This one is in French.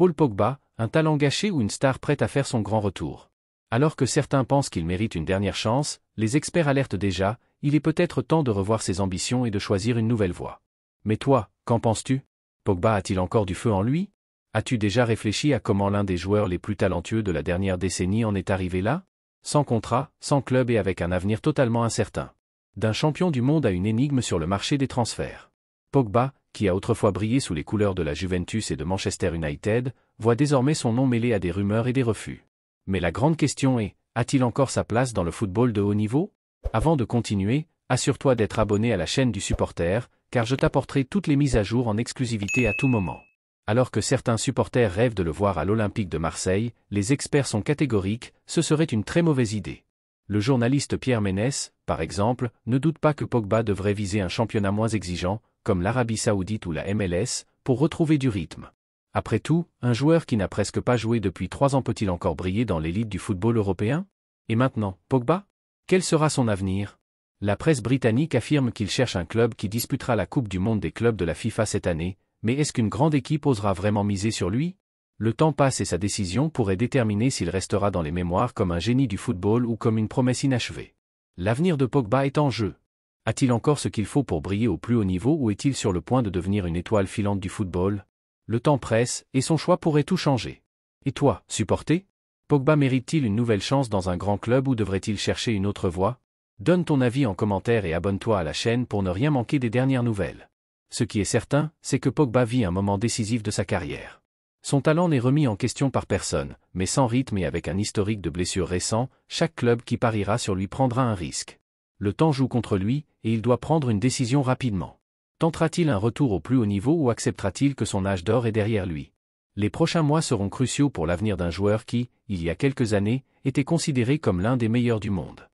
Paul Pogba, un talent gâché ou une star prête à faire son grand retour? Alors que certains pensent qu'il mérite une dernière chance, les experts alertent déjà, il est peut-être temps de revoir ses ambitions et de choisir une nouvelle voie. Mais toi, qu'en penses-tu? Pogba a-t-il encore du feu en lui? As-tu déjà réfléchi à comment l'un des joueurs les plus talentueux de la dernière décennie en est arrivé là? Sans contrat, sans club et avec un avenir totalement incertain. D'un champion du monde à une énigme sur le marché des transferts. Pogba, qui a autrefois brillé sous les couleurs de la Juventus et de Manchester United, voit désormais son nom mêlé à des rumeurs et des refus. Mais la grande question est, a-t-il encore sa place dans le football de haut niveau? Avant de continuer, assure-toi d'être abonné à la chaîne du supporter, car je t'apporterai toutes les mises à jour en exclusivité à tout moment. Alors que certains supporters rêvent de le voir à l'Olympique de Marseille, les experts sont catégoriques, ce serait une très mauvaise idée. Le journaliste Pierre Ménès, par exemple, ne doute pas que Pogba devrait viser un championnat moins exigeant, comme l'Arabie Saoudite ou la MLS, pour retrouver du rythme. Après tout, un joueur qui n'a presque pas joué depuis 3 ans peut-il encore briller dans l'élite du football européen? Et maintenant, Pogba? Quel sera son avenir? La presse britannique affirme qu'il cherche un club qui disputera la Coupe du Monde des clubs de la FIFA cette année, mais est-ce qu'une grande équipe osera vraiment miser sur lui? Le temps passe et sa décision pourrait déterminer s'il restera dans les mémoires comme un génie du football ou comme une promesse inachevée. L'avenir de Pogba est en jeu. A-t-il encore ce qu'il faut pour briller au plus haut niveau ou est-il sur le point de devenir une étoile filante du football? Le temps presse, et son choix pourrait tout changer. Et toi, supporter? Pogba mérite-t-il une nouvelle chance dans un grand club ou devrait-il chercher une autre voie? Donne ton avis en commentaire et abonne-toi à la chaîne pour ne rien manquer des dernières nouvelles. Ce qui est certain, c'est que Pogba vit un moment décisif de sa carrière. Son talent n'est remis en question par personne, mais sans rythme et avec un historique de blessures récent, chaque club qui pariera sur lui prendra un risque. Le temps joue contre lui, et il doit prendre une décision rapidement. Tentera-t-il un retour au plus haut niveau ou acceptera-t-il que son âge d'or est derrière lui? Les prochains mois seront cruciaux pour l'avenir d'un joueur qui, il y a quelques années, était considéré comme l'un des meilleurs du monde.